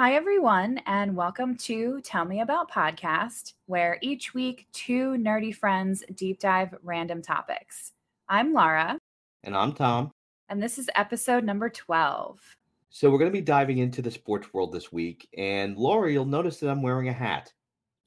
Hi, everyone, and welcome to Tell Me About Podcast, where each week two nerdy friends deep dive random topics. I'm Laura, And I'm Tom. and this is episode number 12. So we're going to be diving into the sports world this week. And Laura, you'll notice that I'm wearing a hat.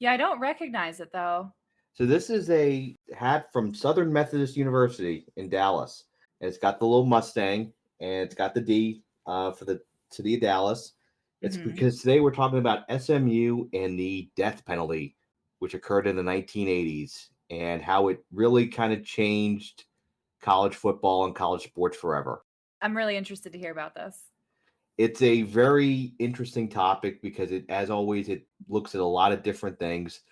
Yeah, I don't recognize it though. So this is a hat from Southern Methodist University in Dallas. And it's got the little Mustang and it's got the D for the city of Dallas. It's hmm because today we're talking about SMU and the death penalty, which occurred in the 1980s, and how it really kind of changed college football and college sports forever. I'm really interested to hear about this. It's a very interesting topic because as always, it looks at a lot of different things.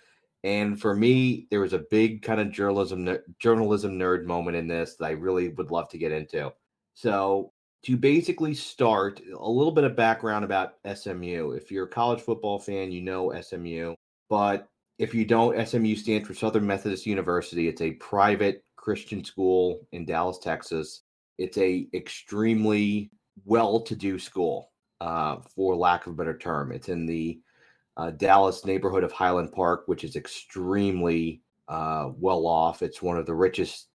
And for me, there was a big kind of journalism nerd moment in this that I really would love to get into. So to basically start, a little bit of background about SMU. If you're a college football fan, you know SMU. But if you don't, SMU stands for Southern Methodist University. It's a private Christian school in Dallas, Texas. It's a extremely well-to-do school, for lack of a better term. It's in the Dallas neighborhood of Highland Park, which is extremely well off. It's one of the richest.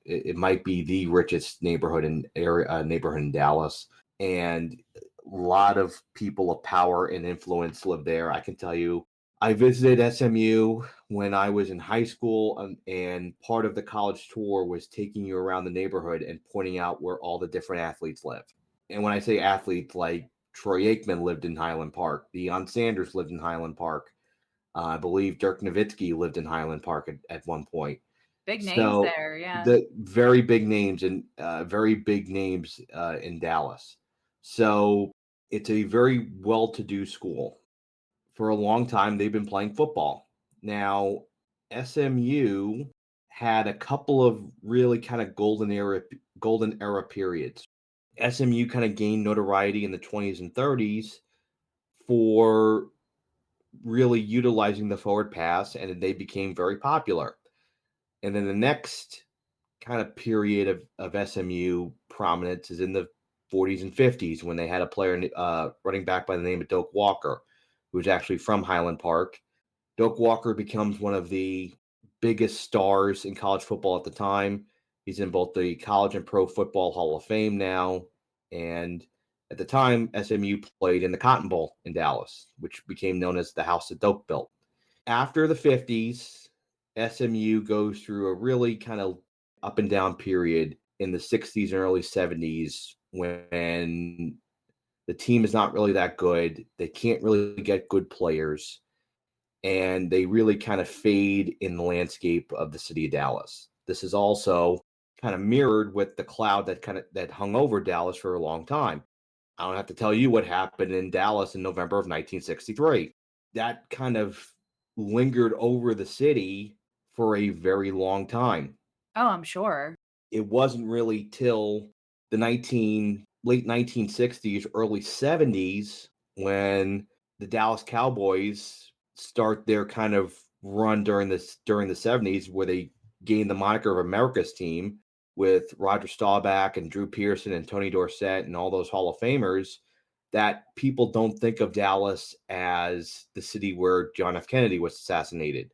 It might be the richest neighborhood in Dallas, and a lot of people of power and influence live there. I can tell you, I visited SMU when I was in high school, and part of the college tour was taking you around the neighborhood and pointing out where all the different athletes live. And when I say athletes, like Troy Aikman lived in Highland Park, Deion Sanders lived in Highland Park. I believe Dirk Nowitzki lived in Highland Park at one point. Big names So there, yeah. the very big names and very big names in Dallas. So it's a very well-to-do school. For a long time, they've been playing football. Now, SMU had a couple of really kind of golden era periods. SMU kind of gained notoriety in the 20s and 30s for really utilizing the forward pass, and they became very popular. And then the next kind of period of SMU prominence is in the 40s and 50s when they had a player running back by the name of Doak Walker, who was actually from Highland Park. Doak Walker becomes one of the biggest stars in college football at the time. He's in both the College and Pro Football Hall of Fame now. And at the time, SMU played in the Cotton Bowl in Dallas, which became known as the house that Doak built. After the 50s, SMU goes through a really kind of up and down period in the 60s and early 70s when the team is not really that good. They can't really get good players, and they really kind of fade in the landscape of the city of Dallas. This is also kind of mirrored with the cloud that hung over Dallas for a long time. I don't have to tell you what happened in Dallas in November of 1963. That kind of lingered over the city for a very long time. Oh, I'm sure. It wasn't really till the late 1960s, early 70s when the Dallas Cowboys start their kind of run during the 70s, where they gained the moniker of America's team with Roger Staubach and Drew Pearson and Tony Dorsett and all those Hall of Famers, that people don't think of Dallas as the city where John F. Kennedy was assassinated.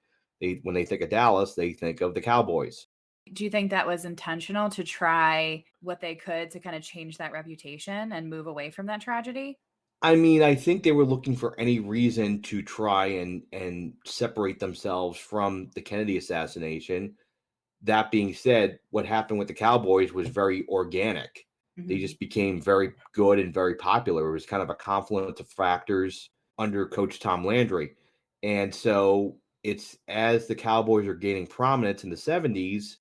When they think of Dallas, they think of the Cowboys. Do you think that was intentional to try what they could to kind of change that reputation and move away from that tragedy? I mean, I think they were looking for any reason to try and separate themselves from the Kennedy assassination. That being said, what happened with the Cowboys was very organic. They hmm just became very good and very popular. It was kind of a confluence of factors under Coach Tom Landry. And so it's as the Cowboys are gaining prominence in the 70s,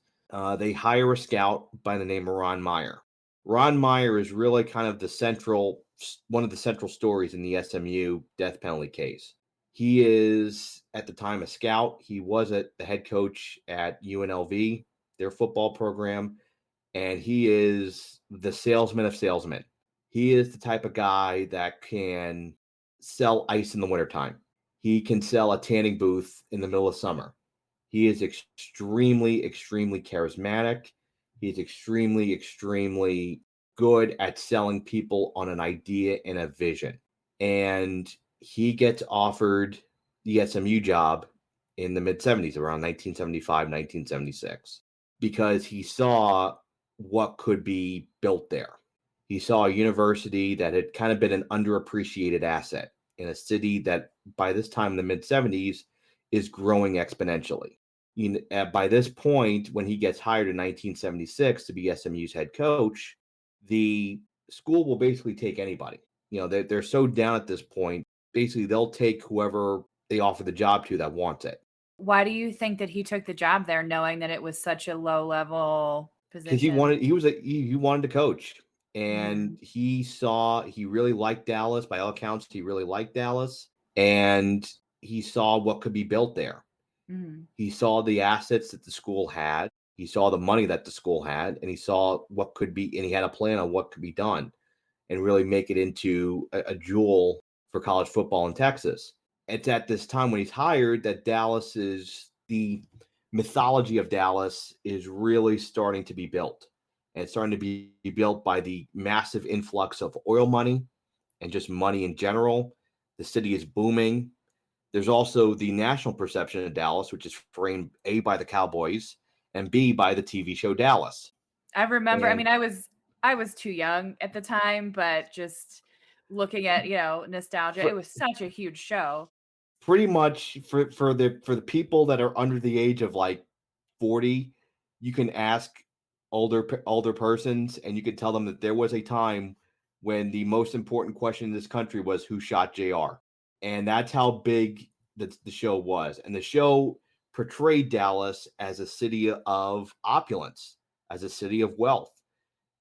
they hire a scout by the name of Ron Meyer. Ron Meyer is really kind of one of the central stories in the SMU death penalty case. He is at the time a scout. He was the head coach at UNLV, their football program, and he is the salesman of salesmen. He is the type of guy that can sell ice in the wintertime. He can sell a tanning booth in the middle of summer. He is extremely, extremely charismatic. He's extremely, extremely good at selling people on an idea and a vision. and he gets offered the SMU job in the mid 70s, around 1975, 1976, because he saw what could be built there. He saw a university that had kind of been an underappreciated asset in a city that by this time in the mid 70s is growing exponentially. By this point, when he gets hired in 1976 to be SMU's head coach, the school will basically take anybody. They're so down at this point. Basically, they'll take whoever they offer the job to that wants it. Why do you think that he took the job there knowing that it was such a low level Because position? he wanted to coach, and Mhm, he really liked Dallas. By all accounts, he really liked Dallas, and he saw what could be built there. mhm. He saw the assets that the school had. He saw the money that the school had, and he saw what could be, and he had a plan on what could be done and really make it into a jewel for college football in Texas. It's at this time when he's hired that the mythology of Dallas is really starting to be built. And it's starting to be built by the massive influx of oil money and just money in general. The city is booming. There's also the national perception of Dallas, which is framed A by the Cowboys and B by the TV show Dallas. I remember, I And mean, I was too young at the time, but just looking at, nostalgia, it for, was such a huge show. pretty much for the people that are under the age of like 40, you can ask older persons and you can tell them that there was a time when the most important question in this country was who shot JR. And that's how big the show was. And the show portrayed Dallas as a city of opulence, as a city of wealth,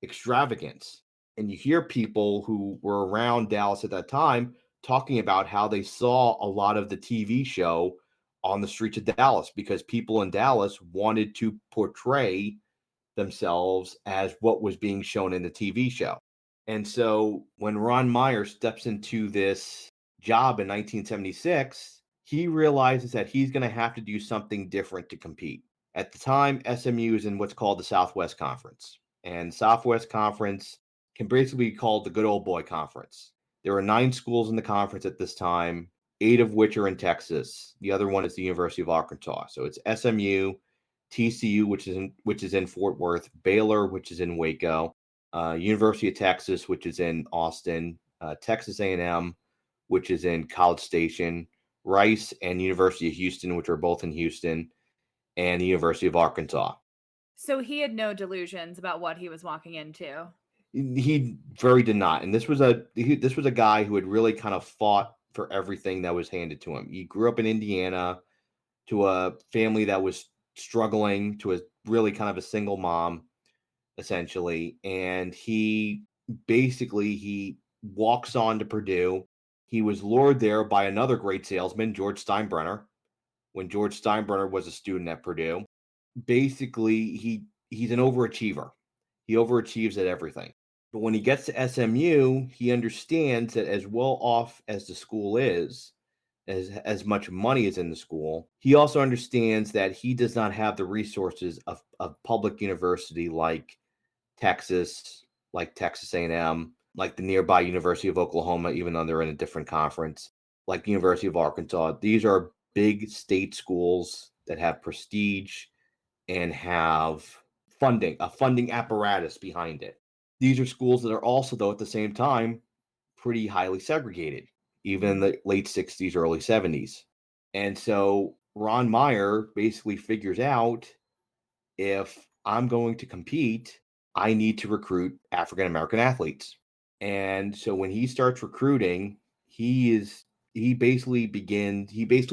extravagance. And you hear people who were around Dallas at that time talking about how they saw a lot of the TV show on the streets of Dallas because people in Dallas wanted to portray themselves as what was being shown in the TV show. And so when Ron Meyer steps into this job in 1976, he realizes that he's going to have to do something different to compete. At the time, SMU is in what's called the Southwest Conference. And Southwest Conference can basically be called the good old boy conference. There are 9 schools in the conference at this time, 8 of which are in Texas. The other one is the University of Arkansas. So it's SMU, TCU, which is in Fort Worth, Baylor, which is in Waco, University of Texas, which is in Austin, Texas A&M, which is in College Station, Rice and University of Houston, which are both in Houston, and the University of Arkansas. So he had no delusions about what he was walking into. He very did not, and this was a guy who had really kind of fought for everything that was handed to him. He grew up in Indiana to a family that was struggling, to a really kind of a single mom, essentially, and he walks on to Purdue. He was lured there by another great salesman, George Steinbrenner, when George Steinbrenner was a student at Purdue. Basically, he's an overachiever. He overachieves at everything. But when he gets to SMU, he understands that as well off as the school is, as much money is in the school, he also understands that he does not have the resources of public university Texas, like Texas A&M, like the nearby University of Oklahoma, even though they're in a different conference, like the University of Arkansas. These are big state schools that have prestige and have a funding apparatus behind it. These are schools that are also, though, at the same time, pretty highly segregated, even in Mhm. the late 60s, early 70s. And so Ron Meyer basically figures out if I'm going to compete, I need to recruit African American athletes. And so when he starts recruiting, he basically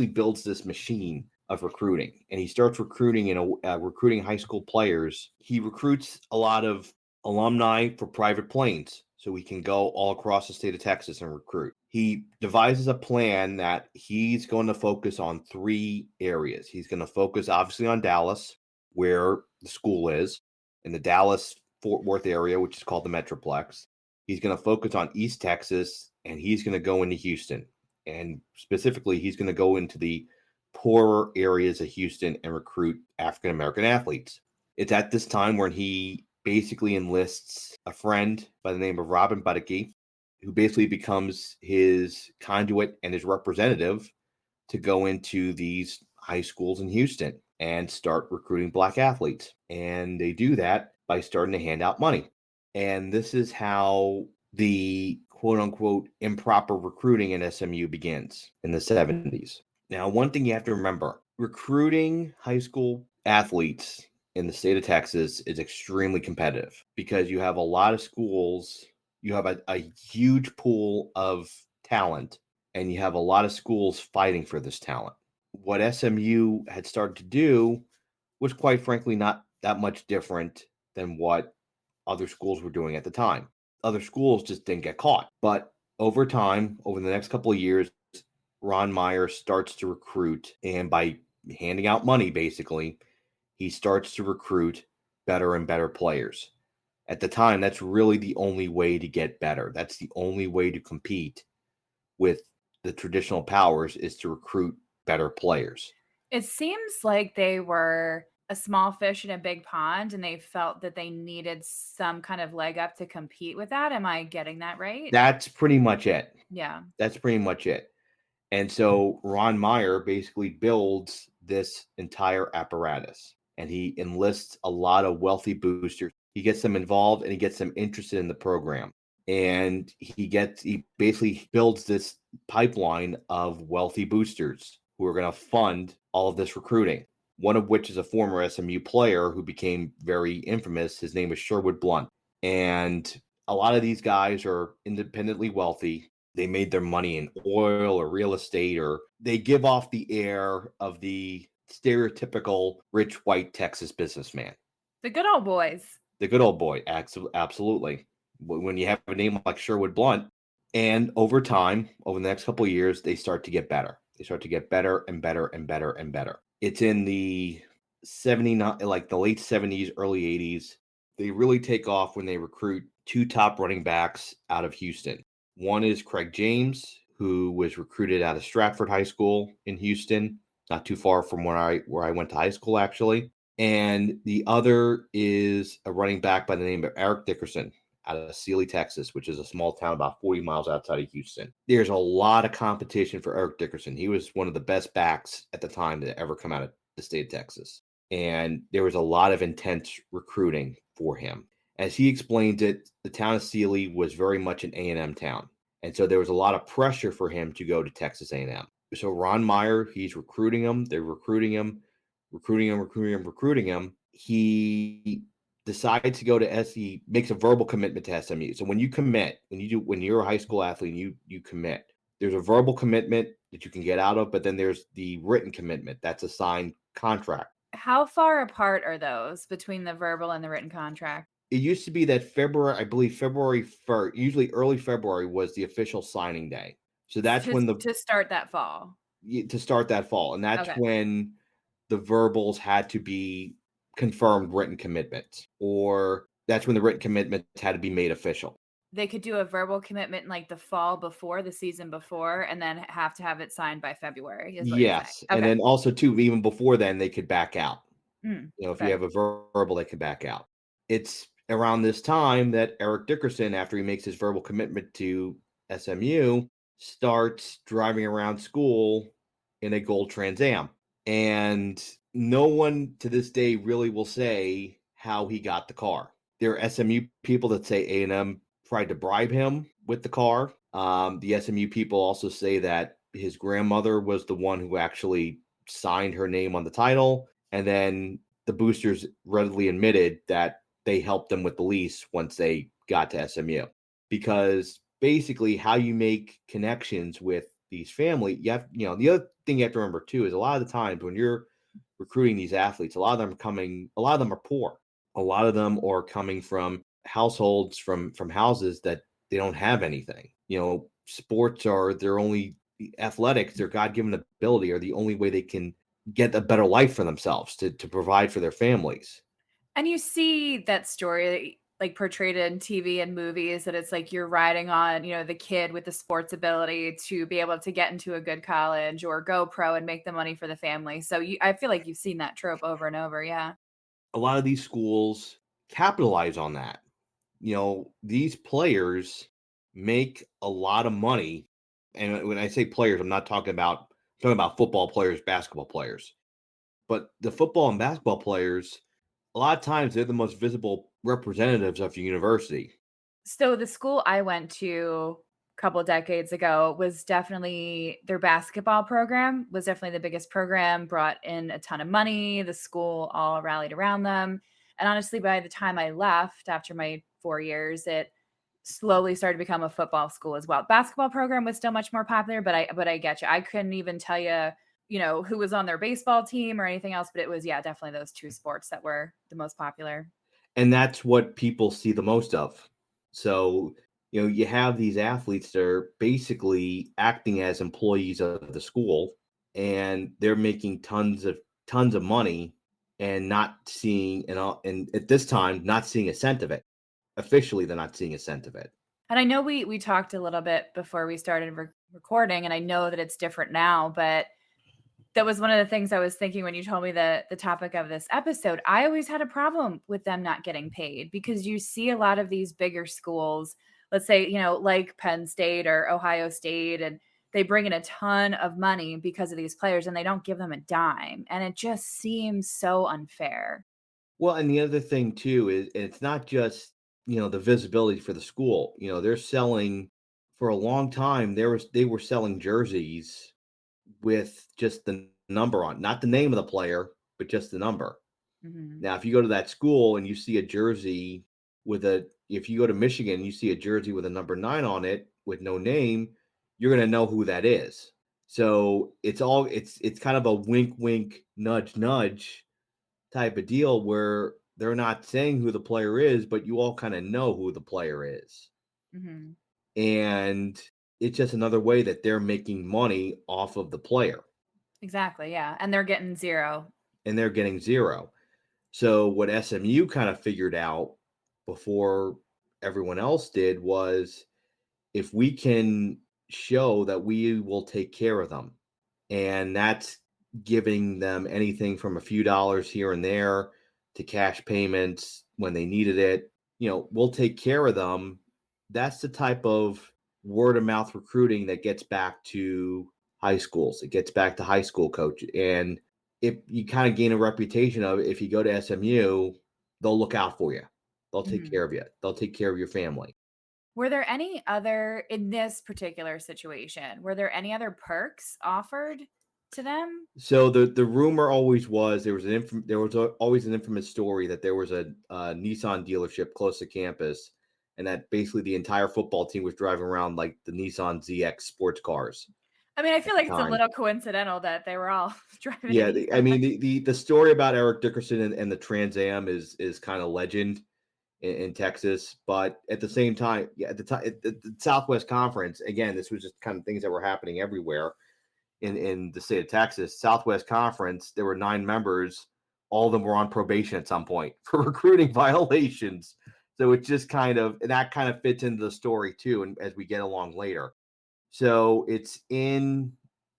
builds this machine of recruiting, and he starts recruiting recruiting high school players. He recruits a lot of alumni for private planes so he can go all across the state of Texas and recruit. He devises a plan that he's going to focus on 3 areas. He's going to focus obviously on Dallas, where the school is, in the Dallas Fort Worth area, which is called the Metroplex. He's going to focus on East Texas, and he's going to go into Houston. And specifically, he's going to go into the poorer areas of Houston and recruit African American athletes. It's at this time when he basically enlists a friend by the name of Robin Buttigieg. who basically becomes his conduit and his representative to go into these high schools in Houston and start recruiting black athletes. And they do that by starting to hand out money. And this is how the quote unquote improper recruiting in SMU begins in the 70s. Now, one thing you have to remember, recruiting high school athletes in the state of Texas is extremely competitive because you have a lot of schools, you have a huge pool of talent, and you have a lot of schools fighting for this talent. What SMU had started to do was, quite frankly, not that much different than what other schools were doing at the time. Other schools just didn't get caught. But over time, over the next couple of years, Ron Meyer starts to recruit, and by handing out money, basically, he starts to recruit better and better players. At the time, that's really the only way to get better. That's the only way to compete with the traditional powers, is to recruit better players. It seems like they were a small fish in a big pond, and they felt that they needed some kind of leg up to compete with that. Am I getting that right? That's pretty much it. Yeah. That's pretty much it. And so Ron Meyer basically builds this entire apparatus, and he enlists a lot of wealthy boosters. He gets them involved and he gets them interested in the program. And he basically builds this pipeline of wealthy boosters who are going to fund all of this recruiting. One of which is a former SMU player who became very infamous. His name was Sherwood Blunt. And a lot of these guys are independently wealthy. They made their money in oil or real estate, or they give off the air of the stereotypical rich white Texas businessman. The good old boys. The good old boy, absolutely. When you have a name like Sherwood Blunt, and over time, over the next couple of years, they start to get better. They start to get better and better and better and better. It's in the 79, like the late 70s, early 80s. They really take off when they recruit two top running backs out of Houston. One is Craig James, who was recruited out of Stratford High School in Houston, not too far from where I went to high school, actually. And the other is a running back by the name of Eric Dickerson out of Sealy, Texas, which is a small town about 40 miles outside of Houston. There's a lot of competition for Eric Dickerson. He was one of the best backs at the time to ever come out of the state of Texas. And there was a lot of intense recruiting for him. As he explains it, the town of Sealy was very much an A&M town. And so there was a lot of pressure for him to go to Texas A&M. So Ron Meyer, he's recruiting him. They're recruiting him. He decides to go to SE, makes a verbal commitment to SMU. So when you're a high school athlete and you commit, there's a verbal commitment that you can get out of, but then there's the written commitment. That's a signed contract. How far apart are those between the verbal and the written contract? It used to be that February 1st, usually early February, was the official signing day. So that's when To start that fall. to start that fall. And that's Okay. when the verbals had to be confirmed written commitments, or that's when the written commitments had to be made official. They could do a verbal commitment in like the fall before, the season before, and then have to have it signed by February, is what you're saying. Yes. And Okay. then also, too, even before then, they could back out. If you Okay. have a verbal, they can back out. It's around this time that Eric Dickerson, after he makes his verbal commitment to SMU, starts driving around school in a gold Trans Am. And no one to this day really will say how he got the car. There are SMU people that say A&M tried to bribe him with the car. The SMU people also say that his grandmother was the one who actually signed her name on the title. And then the boosters readily admitted that they helped them with the lease once they got to SMU. Because basically how you make connections with these families, the other thing you have to remember too is a lot of the times when you're recruiting these athletes, a lot of them are poor. A lot of them are coming from households, from houses that they don't have anything. Sports are their only, athletics, their God-given ability, are the only way they can get a better life for themselves, to provide for their families. And you see that story like portrayed in TV and movies, that it's like you're riding on, the kid with the sports ability to be able to get into a good college or go pro and make the money for the family. So I feel like you've seen that trope over and over. Yeah. A lot of these schools capitalize on that. These players make a lot of money. And when I say players, I'm talking about football players, basketball players. But the football and basketball players, a lot of times they're the most visible representatives of your university. So the school I went to a couple decades ago was definitely their basketball program was definitely the biggest program, brought in a ton of money. The school all rallied around them. And honestly, by the time I left after my 4 years, it slowly started to become a football school as well. Basketball program was still much more popular, but I get you. I couldn't even tell you, who was on their baseball team or anything else, but it was, yeah, definitely those two sports that were the most popular. And that's what people see the most of. So, you have these athletes that are basically acting as employees of the school, and they're making tons of money and not seeing and at this time not seeing a cent of it. Officially, they're not seeing a cent of it. And I know we talked a little bit before we started recording, and I know that it's different now, but that was one of the things I was thinking when you told me the topic of this episode. I always had a problem with them not getting paid because you see a lot of these bigger schools, let's say, like Penn State or Ohio State, and they bring in a ton of money because of these players and they don't give them a dime. And it just seems so unfair. Well, and the other thing too is it's not just, the visibility for the school. They're selling for a long time. They were selling jerseys with just the number on, not the name of the player, but just the number. Hmm. Now, if you go to that school and you see a jersey if you go to Michigan, and you see a jersey with a number 9 on it with no name, you're going to know who that is. So it's kind of a wink, wink, nudge, nudge type of deal where they're not saying who the player is, but you all kind of know who the player is. Hmm. And it's just another way that they're making money off of the player, Exactly. Yeah. And they're getting zero. and they're getting zero. So what SMU kind of figured out before everyone else did was, if we can show that we will take care of them, and that's giving them anything from a few dollars here and there to cash payments when they needed it, we'll take care of them. That's the type of word of mouth recruiting that gets back to high schools. It gets back to high school coach. And if you kind of gain a reputation of, if you go to SMU, they'll look out for you. They'll take Mhm. care of you. They'll take care of your family. Were there any other in this particular situation, were there any other perks offered to them? So the rumor always was, always an infamous story that there was a Nissan dealership close to campus, and that basically the entire football team was driving around like the Nissan ZX sports cars I mean, I at feel the like it's a time. little coincidental that they were all driving a Yeah, I Nissan. mean the story about Eric Dickerson and the Trans Am is kind of legend in Texas, but at the same time, yeah, at the Southwest Conference, again, this was just kind of things that were happening everywhere in the state of Texas. Southwest Conference, there were 9 members. All of them were on probation at some point for recruiting violations. So it's just that kind of fits into the story too, and as we get along later. So it's in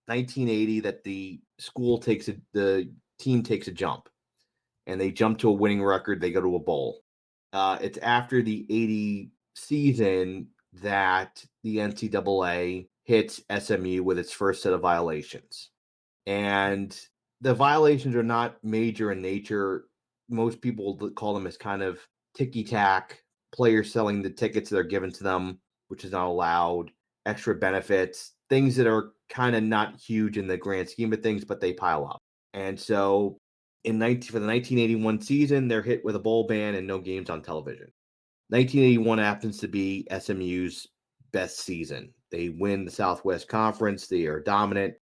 1980 that the team takes a jump, and they jump to a winning record. They go to a bowl. It's after the 80 season that the NCAA hits SMU with its first set of violations. And the violations are not major in nature. Most people call them as kind of ticky tack, players selling the tickets that are given to them, which is not allowed, extra benefits, things that are kind of not huge in the grand scheme of things, but they pile up. And so for the 1981 season, they're hit with a bowl ban and no games on television. 1981 happens to be SMU's best season. They win the Southwest Conference. They are dominant.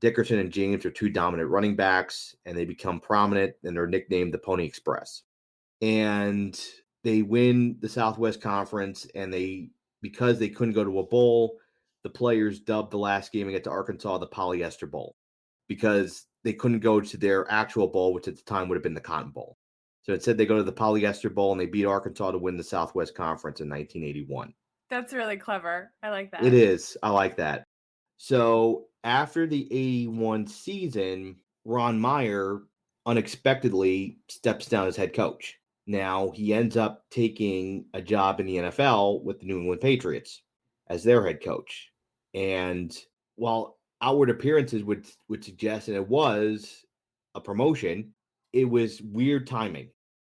Dickerson and James are 2 dominant running backs, and they become prominent, and they're nicknamed the Pony Express. And they win the Southwest Conference, and because they couldn't go to a bowl, the players dubbed the last game against Arkansas the Polyester Bowl, because they couldn't go to their actual bowl, which at the time would have been the Cotton Bowl. So instead, they go to the Polyester Bowl, and they beat Arkansas to win the Southwest Conference in 1981. That's really clever. I like It that. is. I like that. So after the 81 season, Ron Meyer unexpectedly steps down as head coach. Now he ends up taking a job in the NFL with the New England Patriots. as their head coach. And while outward appearances would suggest, and it was a promotion, it was weird timing.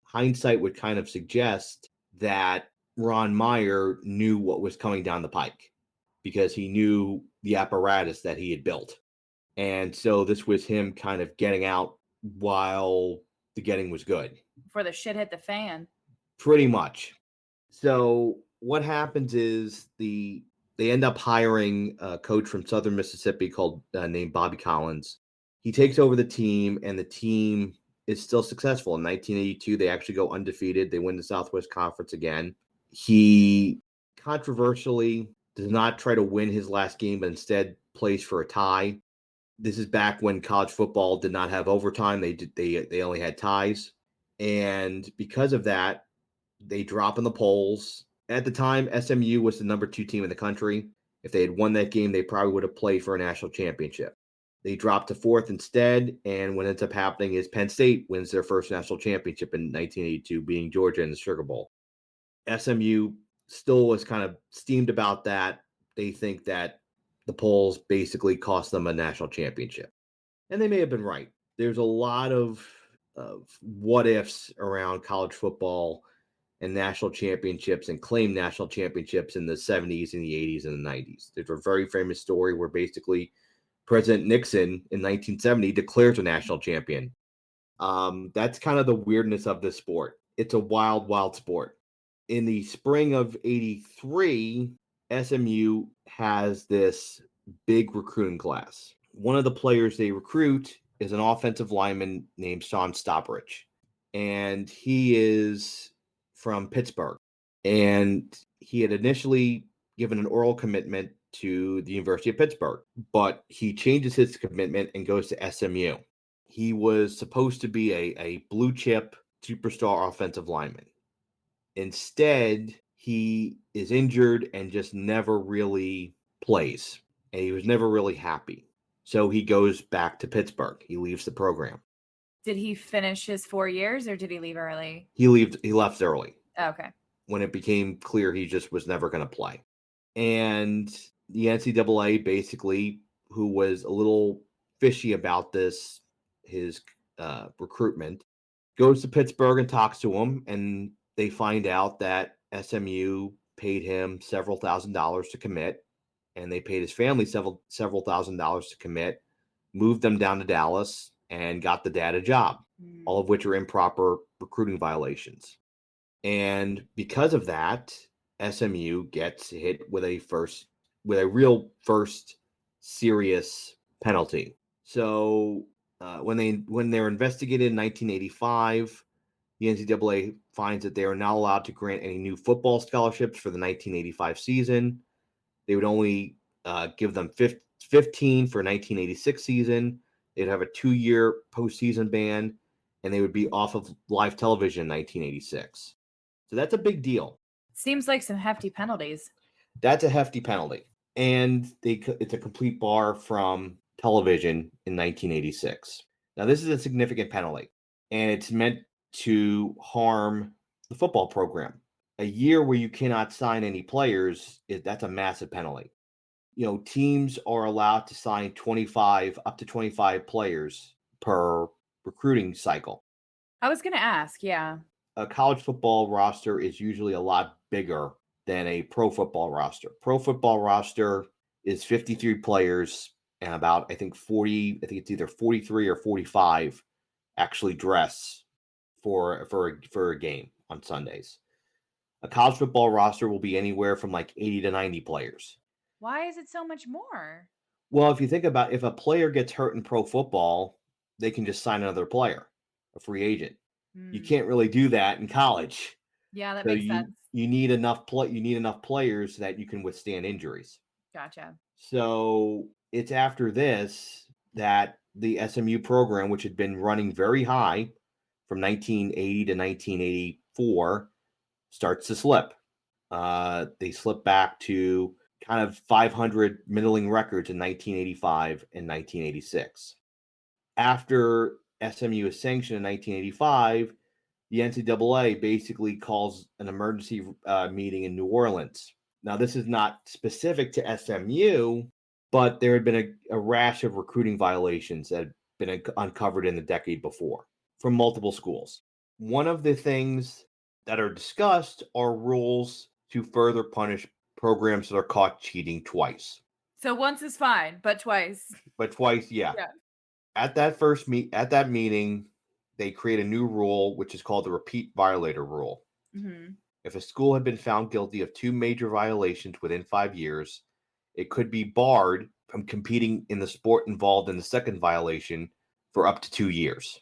Hindsight would kind of suggest that Ron Meyer knew what was coming down the pike because he knew the apparatus that he had built. And so this was him kind of getting out while the getting was good. Before the shit hit the fan. Pretty much. So what happens is they end up hiring a coach from Southern Mississippi called named Bobby Collins. He takes over the team, and the team is still successful. In 1982, they actually go undefeated. They win the Southwest Conference again. He controversially does not try to win his last game, but instead plays for a tie. This is back when college football did not have overtime. They only had ties. And because of that, they drop in the polls. At the time, SMU was the number 2 team in the country. If they had won that game, they probably would have played for a national championship. They dropped to 4th instead, and what ends up happening is Penn State wins their first national championship in 1982, beating Georgia in the Sugar Bowl. SMU still was kind of steamed about that. They think that the polls basically cost them a national championship. And they may have been right. There's a lot of what ifs around college football and national championships and claimed national championships in the 70s and the 80s and the 90s. There's a very famous story where basically President Nixon in 1970 declares a national champion. That's kind of the weirdness of this sport. It's a wild, wild sport. In the spring of 83, SMU has this big recruiting class. One of the players they recruit is an offensive lineman named Sean Stopperidge. And he is from Pittsburgh. And he had initially given an oral commitment to the University of Pittsburgh, but he changes his commitment and goes to SMU. He was supposed to be a blue chip superstar offensive lineman. Instead, he is injured and just never really plays. And he was never really happy. So he goes back to Pittsburgh. He leaves the program. Did he finish his 4 years or did he leave early? He left early. Oh, okay. When it became clear he just was never going to play. And the NCAA basically, who was a little fishy about this, his recruitment, goes to Pittsburgh and talks to him, and they find out that SMU paid him several $1,000s to commit, and they paid his family several $1,000s to commit, moved them down to Dallas, and got the dad a job, all of which are improper recruiting violations. And because of that, SMU gets hit with a real first serious penalty. So when they're investigated in 1985, the NCAA finds that they are not allowed to grant any new football scholarships for the 1985 season. They would only give them 15 for 1986 season. They'd have a 2-year postseason ban, and they would be off of live television in 1986. So that's a big deal. Seems like some hefty penalties. That's a hefty penalty. And it's a complete bar from television in 1986. Now, this is a significant penalty, and it's meant to harm the football program. A year where you cannot sign any players, that's a massive penalty. Teams are allowed to sign up to 25 players per recruiting cycle. I was going to ask, yeah. A college football roster is usually a lot bigger than a pro football roster. Pro football roster is 53 players and about, I think it's either 43 or 45 actually dress for a game on Sundays. A college football roster will be anywhere from like 80 to 90 players. Why is it so much more? Well, if you think about if a player gets hurt in pro football, they can just sign another player, a free agent. You can't really do that in college. Yeah, that makes sense. You need enough players that you can withstand injuries. Gotcha. So it's after this that the SMU program, which had been running very high from 1980 to 1984, starts to slip. They slip back to kind of 500 middling records in 1985 and 1986. After SMU is sanctioned in 1985, the NCAA basically calls an emergency meeting in New Orleans. Now, this is not specific to SMU, but there had been a rash of recruiting violations that had been uncovered in the decade before from multiple schools. One of the things that are discussed are rules to further punish programs that are caught cheating twice. So once is fine, but twice. But twice, yeah. Yeah. At that meeting, they create a new rule which is called the repeat violator rule. Mhm. If a school had been found guilty of two major violations within 5 years, it could be barred from competing in the sport involved in the second violation for up to 2 years.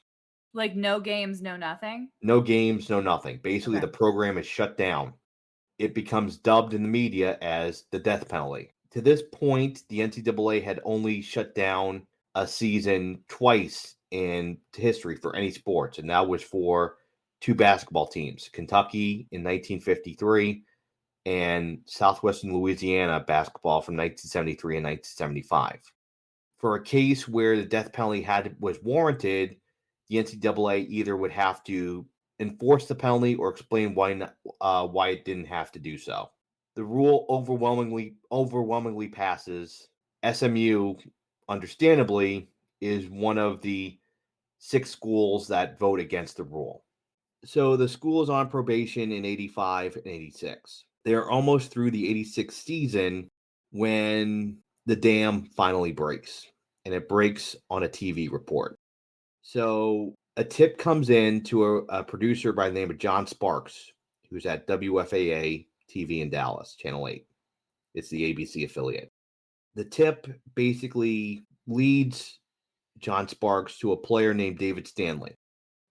Like no games, no nothing? No games, no nothing. Basically, Okay. the program is shut down. It becomes dubbed in the media as the death penalty. To this point, the NCAA had only shut down a season twice in history for any sports, and that was for two basketball teams, Kentucky in 1953 and Southwestern Louisiana basketball from 1973 and 1975. For a case where the death penalty was warranted, the NCAA either would have to enforce the penalty or explain why it didn't have to do so. The rule overwhelmingly passes. SMU, understandably, is one of the 6 schools that vote against the rule. So the school is on probation in 85 and 86. They're almost through the 86 season when the dam finally breaks, and it breaks on a TV report. So a tip comes in to a producer by the name of John Sparks, who's at WFAA TV in Dallas, Channel 8. It's the ABC affiliate. The tip basically leads John Sparks to a player named David Stanley.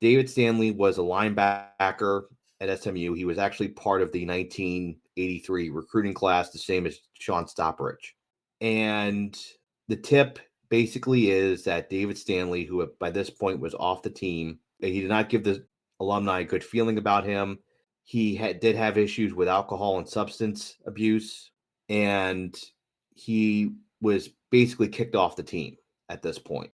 David Stanley was a linebacker at SMU. He was actually part of the 1983 recruiting class, the same as Sean Stopperidge. And the tip basically is that David Stanley, who by this point was off the team, he did not give the alumni a good feeling about him. He did have issues with alcohol and substance abuse, and he was basically kicked off the team at this point.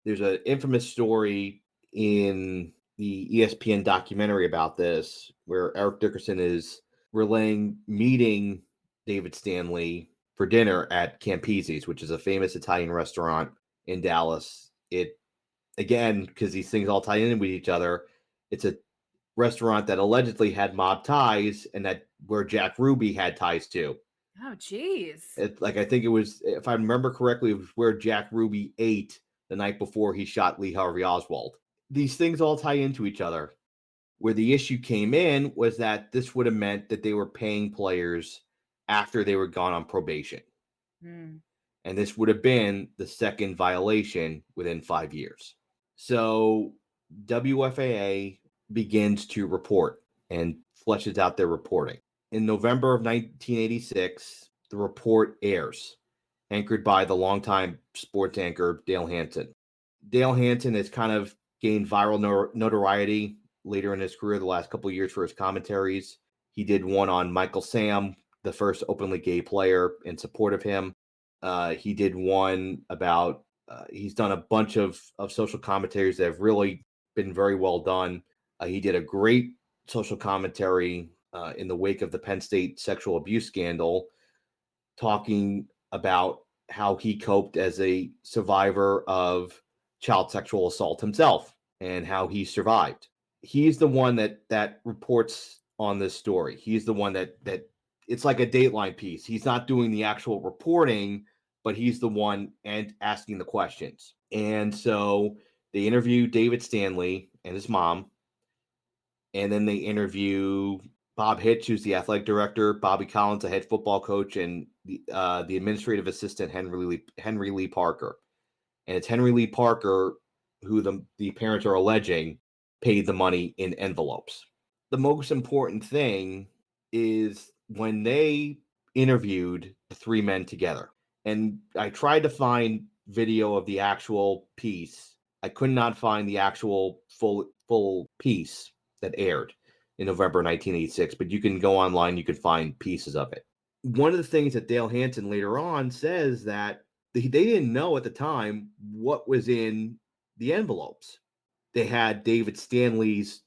There's an infamous story in the ESPN documentary about this where Eric Dickerson is meeting David Stanley for dinner at Campisi's, which is a famous Italian restaurant in Dallas. It, again, because these things all tie in with each other, it's a restaurant that allegedly had mob ties and that where Jack Ruby had ties to. Oh, geez. I think it was, if I remember correctly, it was where Jack Ruby ate the night before he shot Lee Harvey Oswald. These things all tie into each other. Where the issue came in was that this would have meant that they were paying players after they were gone on probation. Mm. And this would have been the second violation within 5 years. So WFAA begins to report and fleshes out their reporting. In November of 1986, the report airs, anchored by the longtime sports anchor Dale Hansen. Dale Hansen has kind of gained viral notoriety later in his career, the last couple of years, for his commentaries. He did one on Michael Sam, the first openly gay player, in support of him. He did one about, he's done a bunch of social commentaries that have really been very well done. He did a great social commentary in the wake of the Penn State sexual abuse scandal, talking about how he coped as a survivor of child sexual assault himself and how he survived. He's the one that reports on this story. He's the one that it's like a Dateline piece. He's not doing the actual reporting, but he's the one and asking the questions. And so they interview David Stanley and his mom, and then they interview Bob Hitch, who's the athletic director, Bobby Collins, the head football coach, and the administrative assistant, Henry Lee Parker. And it's Henry Lee Parker who the parents are alleging paid the money in envelopes. The most important thing is when they interviewed the 3 men together, and I tried to find video of the actual piece. I could not find the actual full piece that aired in November 1986, but you can go online, you can find pieces of it. One of the things that Dale Hansen later on says that they didn't know at the time what was in the envelopes. They had David Stanley's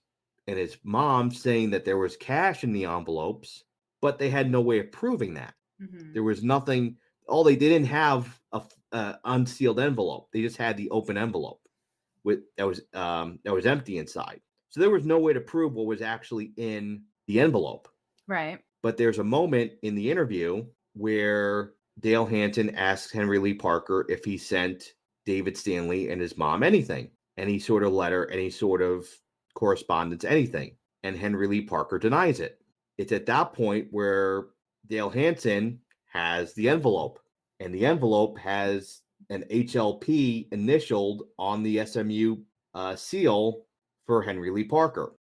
and his mom saying that there was cash in the envelopes, but they had no way of proving that. Mhm. There was nothing. They didn't have a unsealed envelope. They just had the open envelope with that was empty inside. So there was no way to prove what was actually in the envelope. Right. But there's a moment in the interview where Dale Hansen asks Henry Lee Parker if he sent David Stanley and his mom anything, any sort of letter, any sort of correspondence, anything. And Henry Lee Parker denies it. It's at that point where Dale Hansen has the envelope, and the envelope has an HLP initialed on the SMU seal for Henry Lee Parker.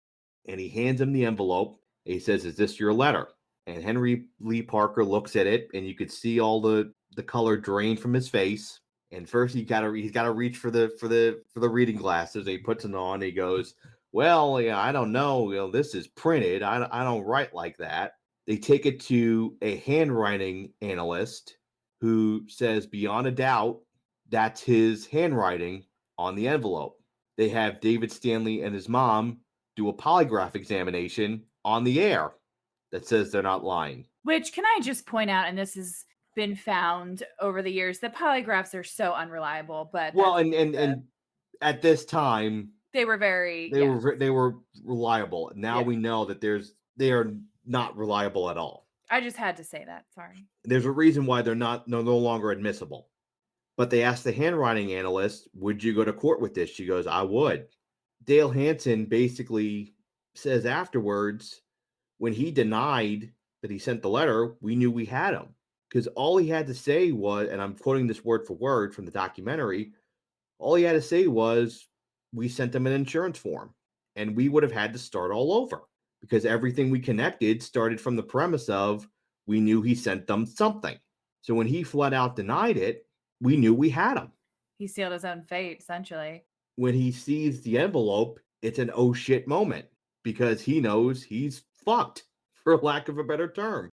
And he hands him the envelope. And he says, "Is this your letter?" And Henry Lee Parker looks at it, and you could see all the color drain from his face. And first he's got to reach for the reading glasses. And he puts it on. And he goes, "Well, yeah, I don't know. This is printed. I don't write like that." They take it to a handwriting analyst who says, beyond a doubt, that's his handwriting on the envelope. They have David Stanley and his mom do a polygraph examination on the air that says they're not lying. Which, can I just point out, and this has been found over the years, that polygraphs are so unreliable, but Well, and at this time they were very they were reliable. Now Yeah. we know that they are not reliable at all. I just had to say that. Sorry. There's a reason why they're no longer admissible. But they asked the handwriting analyst, "Would you go to court with this?" She goes, "I would." Dale Hansen basically says afterwards, when he denied that he sent the letter, we knew we had him, because all he had to say was, and I'm quoting this word for word from the documentary, all he had to say was, "We sent him an insurance form," and we would have had to start all over, because everything we connected started from the premise of we knew he sent them something. So when he flat out denied it, we knew we had him. He sealed his own fate, essentially. When he sees the envelope, it's an oh shit moment, because he knows he's fucked, for lack of a better term.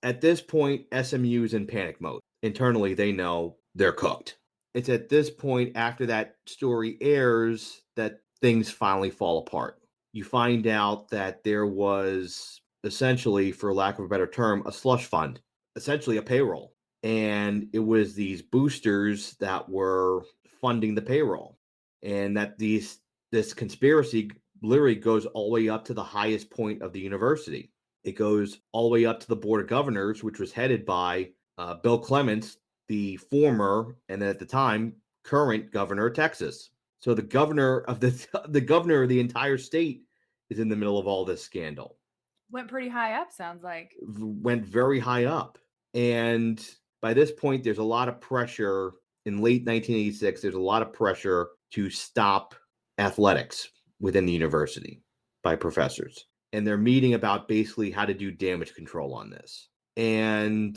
At this point, SMU is in panic mode. Internally, they know they're cooked. It's at this point, after that story airs, that things finally fall apart. You find out that there was essentially, for lack of a better term, a slush fund, essentially a payroll. And it was these boosters that were funding the payroll. And that this conspiracy literally goes all the way up to the highest point of the university. It goes all the way up to the Board of Governors, which was headed by Bill Clements, the former, and at the time, current governor of Texas. So the governor of the governor of the entire state is in the middle of all this scandal. Went pretty high up, sounds like. Went very high up. And by this point, there's a lot of pressure. In late 1986, there's a lot of pressure to stop athletics within the university by professors. And they're meeting about basically how to do damage control on this. And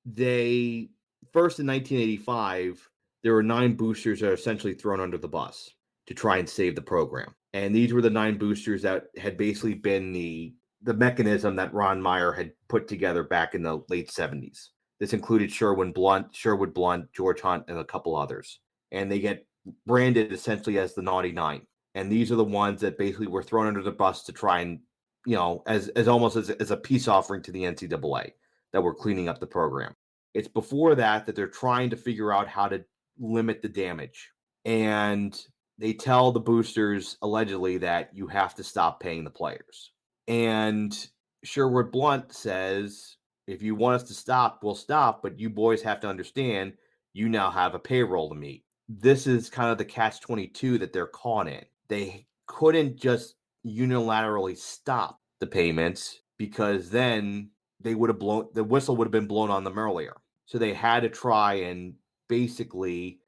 they, first in 1985, there were 9 boosters that are essentially thrown under the bus to try and save the program. And these were the 9 boosters that had basically been the mechanism that Ron Meyer had put together back in the late 70s. This included Sherwood Blunt, George Hunt, and a couple others. And they get branded essentially as the Naughty Nine. And these are the ones that basically were thrown under the bus to try and, as almost as a peace offering to the NCAA, that were cleaning up the program. It's before that they're trying to figure out how to limit the damage. And they tell the boosters, allegedly, that you have to stop paying the players. And Sherwood Blunt says, if you want us to stop, we'll stop, but you boys have to understand you now have a payroll to meet. This is kind of the catch-22 that they're caught in. They couldn't just unilaterally stop the payments, because then the whistle would have been blown on them earlier. So they had to try and basically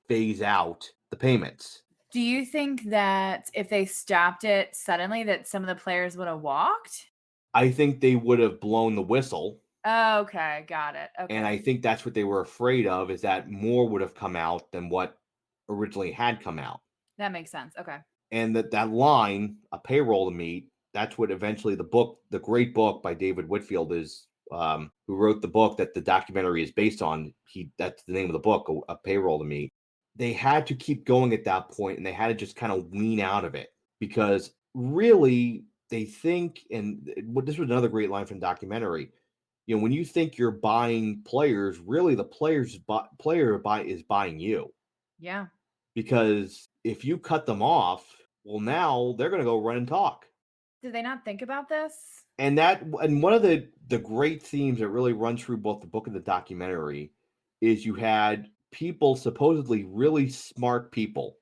phase out the payments. Do you think that if they stopped it suddenly, that some of the players would have walked? I think they would have blown the whistle. Oh, okay, got it. Okay. And I think that's what they were afraid of, is that more would have come out than what originally had come out. That makes sense. Okay. And that line, a payroll to meet, that's what eventually the great book by David Whitfield is, who wrote the book that the documentary is based on. That's the name of the book, a payroll to meet. They had to keep going at that point, and they had to just kind of wean out of it, because really they think, and this was another great line from the documentary. When you think you're buying players, really the player is buying you, Yeah. because if you cut them off, well, now they're going to go run and talk. Did they not think about this? And one of the great themes that really runs through both the book and the documentary is you had people, supposedly really smart people,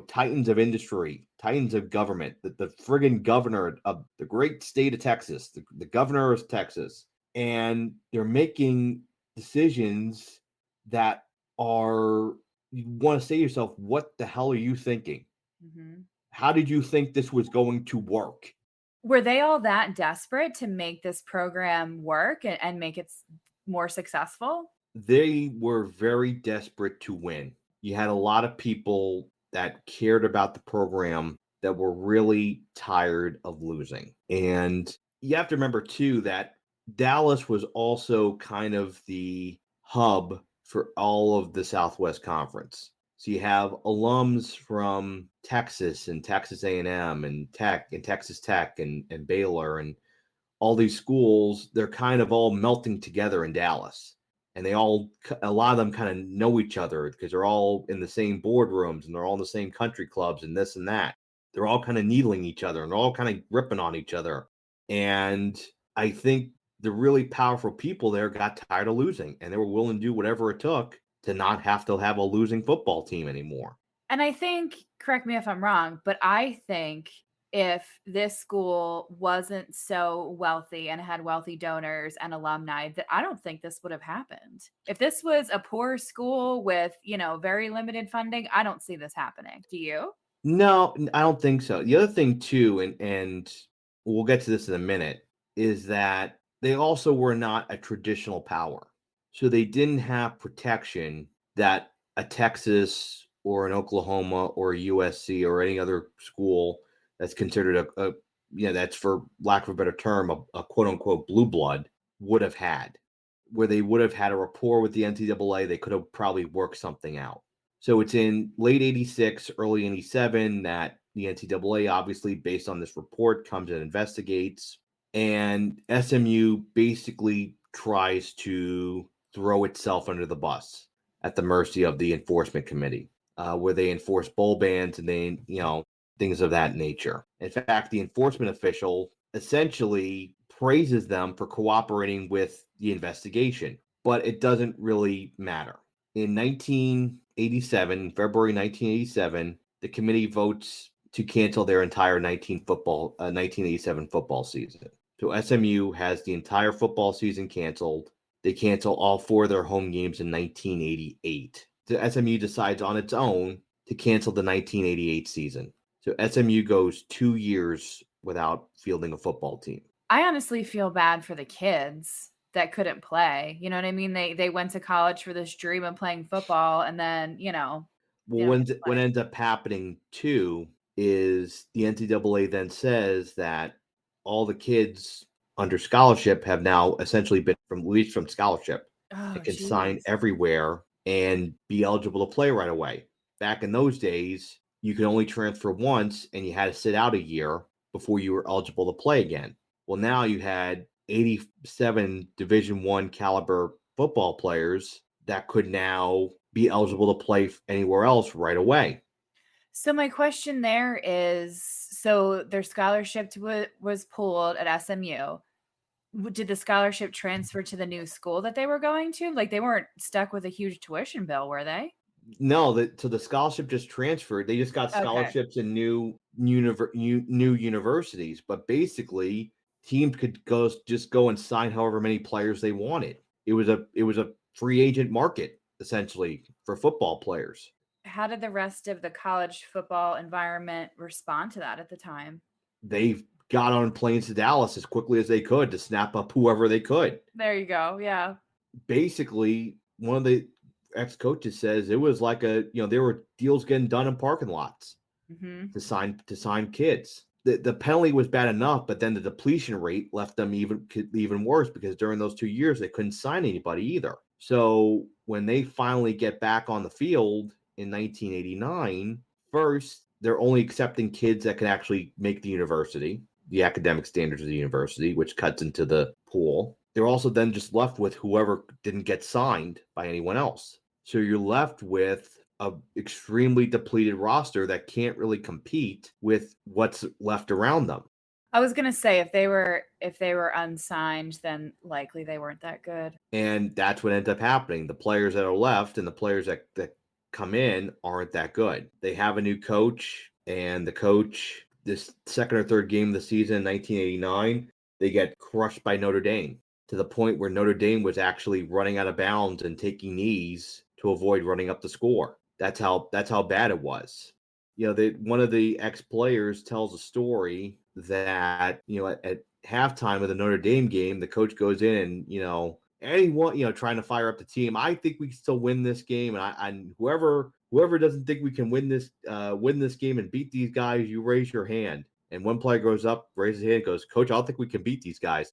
titans of industry, titans of government, the friggin' governor of the great state of Texas, the governor of Texas, and they're making decisions that are, you want to say to yourself, what the hell are you thinking? Mhm. How did you think this was going to work? Were they all that desperate to make this program work and make it more successful? They were very desperate to win. You had a lot of people that cared about the program that were really tired of losing. And you have to remember, too, that Dallas was also kind of the hub for all of the Southwest Conference. So you have alums from Texas and Texas A&M and Tech and Texas Tech and Baylor and all these schools. They're kind of all melting together in Dallas, and a lot of them kind of know each other because they're all in the same boardrooms and they're all in the same country clubs and this and that. They're all kind of needling each other and they're all kind of ripping on each other. And I think the really powerful people there got tired of losing, and they were willing to do whatever it took to not have to have a losing football team anymore. And I think, correct me if I'm wrong, but I think if this school wasn't so wealthy and had wealthy donors and alumni, that I don't think this would have happened. If this was a poor school with, very limited funding, I don't see this happening. Do you? No, I don't think so. The other thing too, and we'll get to this in a minute, is that they also were not a traditional power. So they didn't have protection that a Texas or an Oklahoma or a USC or any other school that's considered that's, for lack of a better term, a quote unquote blue blood would have had, where they would have had a rapport with the NCAA. They could have probably worked something out. So it's in late 86, early 87 that the NCAA, obviously based on this report, comes and investigates. And SMU basically tries to throw itself under the bus at the mercy of the enforcement committee, where they enforce bowl bans and things of that nature. In fact, the enforcement official essentially praises them for cooperating with the investigation, but it doesn't really matter. In February 1987, the committee votes to cancel their entire 1987 football season. So SMU has the entire football season canceled. They cancel all 4 of their home games in 1988. So SMU decides on its own to cancel the 1988 season. So SMU goes 2 years without fielding a football team. I honestly feel bad for the kids that couldn't play. You know what I mean? They went to college for this dream of playing football, and then, they Well, don't get to what play. ends up happening too is the NCAA then says that all the kids under scholarship have now essentially been released from scholarship Oh, and can sign geez. everywhere and be eligible to play right away. Back in those days, you could only transfer once and you had to sit out a year before you were eligible to play again. Well, now you had 87 Division One caliber football players that could now be eligible to play anywhere else right away. So my question there is, so their scholarship was pulled at SMU. Did the scholarship transfer to the new school that they were going to? Like, they weren't stuck with a huge tuition bill, were they? No, so the scholarship just transferred. They just got Okay. scholarships in new universities, but basically teams could go and sign however many players they wanted. It was a free agent market essentially for football players. How did the rest of the college football environment respond to that at the time? They got on planes to Dallas as quickly as they could to snap up whoever they could. There you go. Yeah. Basically, one of the ex coaches says it was like there were deals getting done in parking lots Mhm. to sign kids. The penalty was bad enough, but then the depletion rate left them even worse because during those 2 years they couldn't sign anybody either. So when they finally get back on the field in 1989, first they're only accepting kids that can actually make the university. the academic standards of the university, which cuts into the pool. They're also then just left with whoever didn't get signed by anyone else. So you're left with a extremely depleted roster that can't really compete with what's left around them. I was gonna say if they were unsigned, then likely they weren't that good. And that's what ends up happening. The players that are left and the players that come in aren't that good. They have a new coach, and the coach, this second or third game of the season in 1989, they get crushed by Notre Dame to the point where Notre Dame was actually running out of bounds and taking knees to avoid running up the score. That's how bad it was. One of the ex-players tells a story that, at halftime of the Notre Dame game, the coach goes in and, anyone, trying to fire up the team. I think we can still win this game. And whoever doesn't think we can win this game and beat these guys, you raise your hand. And one player goes up, raises his hand, goes, "Coach, I don't think we can beat these guys."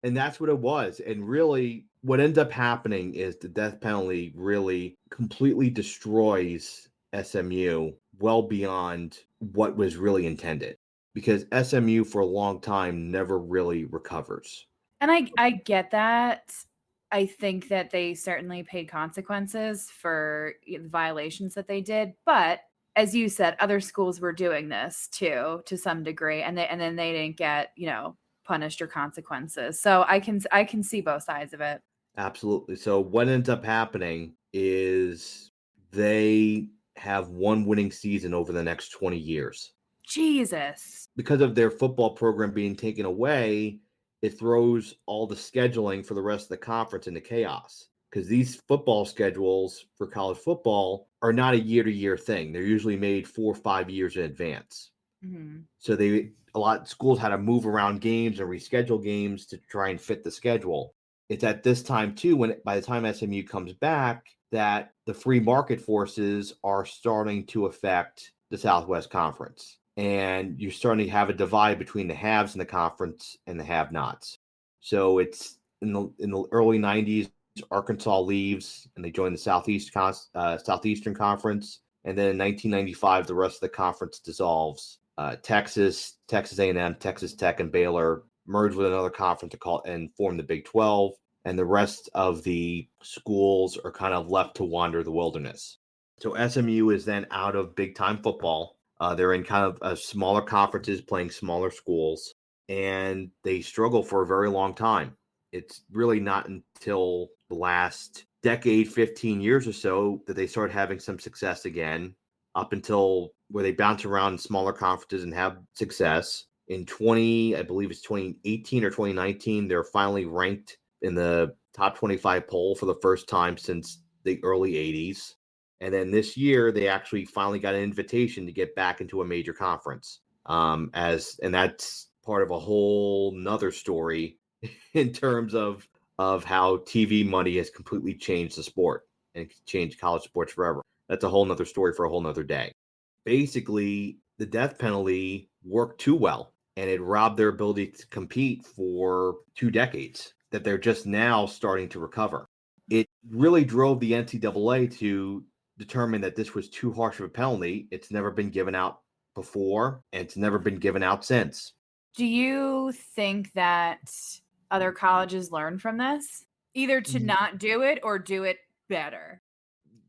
And that's what it was. And really, what ends up happening is the death penalty really completely destroys SMU well beyond what was really intended, because SMU for a long time never really recovers. And I get that. I think that they certainly paid consequences for the violations that they did, but as you said, other schools were doing this too to some degree, and then they didn't get, punished or consequences. So I can see both sides of it. Absolutely. So what ends up happening is they have one winning season over the next 20 years. Jesus. Because of their football program being taken away, it throws all the scheduling for the rest of the conference into chaos. Because these football schedules for college football are not a year-to-year thing. They're usually made 4 or 5 years in advance. Mm-hmm. So a lot of schools had to move around games and reschedule games to try and fit the schedule. It's at this time too, when by the time SMU comes back, that the free market forces are starting to affect the Southwest Conference. And you're starting to have a divide between the haves in the conference and the have-nots. So it's in the early 90s, Arkansas leaves and they join the Southeastern Conference. And then in 1995, the rest of the conference dissolves. Texas A&M, Texas Tech, and Baylor merge with another conference and form the Big 12. And the rest of the schools are kind of left to wander the wilderness. So SMU is then out of big-time football. They're in kind of smaller conferences playing smaller schools, and they struggle for a very long time. It's really not until the last decade, 15 years or so, that they start having some success again, up until where they bounce around in smaller conferences and have success. In I believe it's 2018 or 2019, they're finally ranked in the top 25 poll for the first time since the early 80s. And then this year, they actually finally got an invitation to get back into a major conference. And that's part of a whole nother story in terms of how TV money has completely changed the sport and changed college sports forever. That's a whole nother story for a whole nother day. Basically, the death penalty worked too well, and it robbed their ability to compete for 2 decades that they're just now starting to recover. It really drove the NCAA to determine that this was too harsh of a penalty. It's never been given out before, and it's never been given out since. Do you think that other colleges learn from this? Either to not do it or do it better?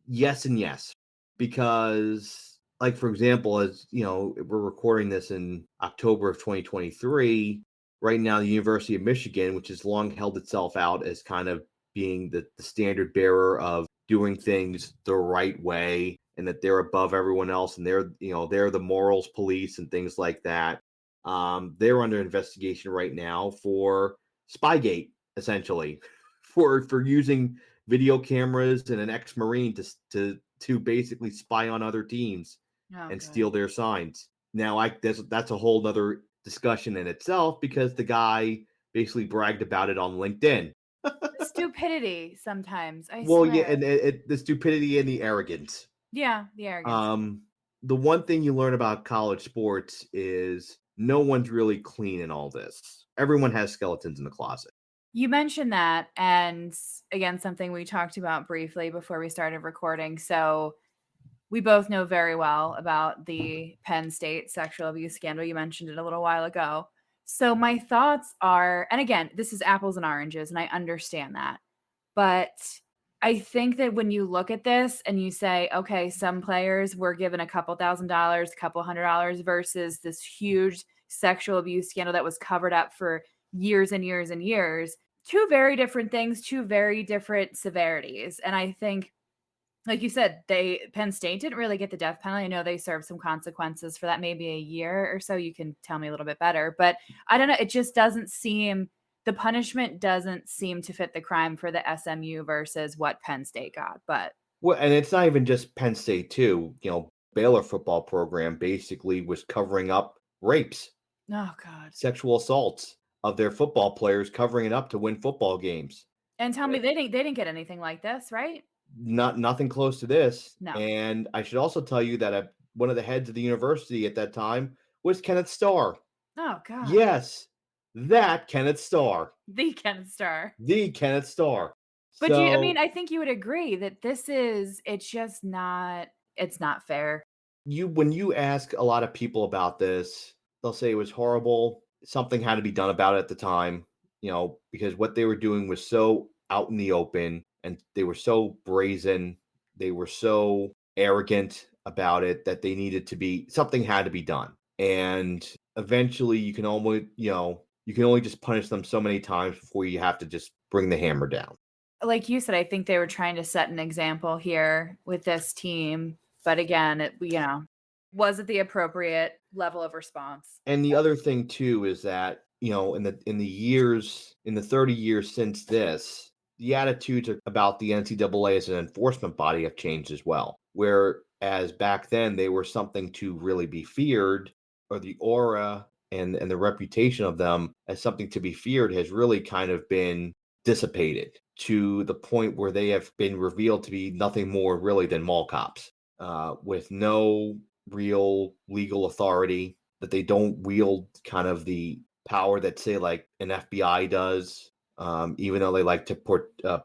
Yes and yes. Because, like, for example, as you know, we're recording this in October of 2023. Right now, the University of Michigan, which has long held itself out as kind of being the standard bearer of doing things the right way, and that they're above everyone else, and they're the morals police and things like that. They're under investigation right now for Spygate, essentially, for using video cameras and an ex-Marine to basically spy on other teams and steal their signs. Now, that's a whole other discussion in itself, because the guy basically bragged about it on LinkedIn. Stupidity sometimes, I Well, swear. yeah, and the stupidity and the arrogance. Yeah, the arrogance. The one thing you learn about college sports is no one's really clean in all this. Everyone has skeletons in the closet. You mentioned that, and again, something we talked about briefly before we started recording. So we both know very well about the Penn State sexual abuse scandal. You mentioned it a little while ago. So my thoughts are, and again, this is apples and oranges, and I understand that. But I think that when you look at this and you say, okay, some players were given a couple $1,000s, a couple $100 versus this huge sexual abuse scandal that was covered up for years and years and years, two very different things, two very different severities. And I think, like you said, Penn State didn't really get the death penalty. I know they served some consequences for that, maybe a year or so. You can tell me a little bit better, but I don't know. It just doesn't seem the punishment doesn't seem to fit the crime for the SMU versus what Penn State got. But Well, and it's not even just Penn State too. Baylor football program basically was covering up rapes, oh god, sexual assaults of their football players, covering it up to win football games. and tell me they didn't get anything like this, right? Nothing close to this. No. And I should also tell you that one of the heads of the university at that time was Kenneth Starr. Oh god, Yes, that Kenneth Starr, the Ken Star. the Kenneth Starr. But I mean, So I think you would agree that it's just not, it's not fair. when you ask a lot of people about this, they'll say it was horrible. Something had to be done about it at the time, because what they were doing was so out in the open and they were so brazen, they were so arrogant about it that they needed to be something had to be done. And eventually you can only just punish them so many times before you have to just bring the hammer down. Like you said, I think they were trying to set an example here with this team, but again, was it the appropriate level of response? And the other thing too is that, in the 30 years since this, the attitudes about the NCAA as an enforcement body have changed as well. Whereas back then they were something to really be feared, or the aura and the reputation of them as something to be feared has really kind of been dissipated to the point where they have been revealed to be nothing more really than mall cops, with no real legal authority, that they don't wield kind of the power that, say, like an FBI does, even though they like to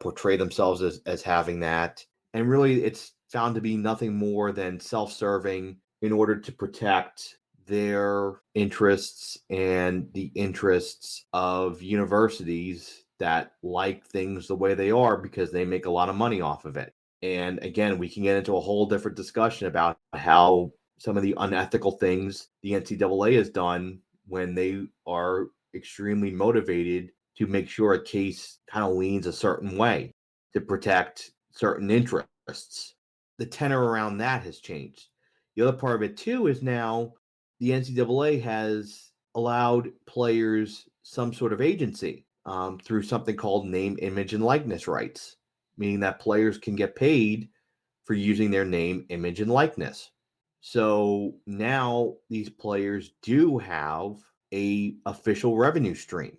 portray themselves as having that. And really, it's found to be nothing more than self-serving in order to protect their interests and the interests of universities that like things the way they are because they make a lot of money off of it. And again, we can get into a whole different discussion about how some of the unethical things the NCAA has done when they are extremely motivated to make sure a case kind of leans a certain way to protect certain interests. The tenor around that has changed. The other part of it too is now the NCAA has allowed players some sort of agency, through something called name, image, and likeness rights, meaning that players can get paid for using their name, image, and likeness. So now these players do have a official revenue stream.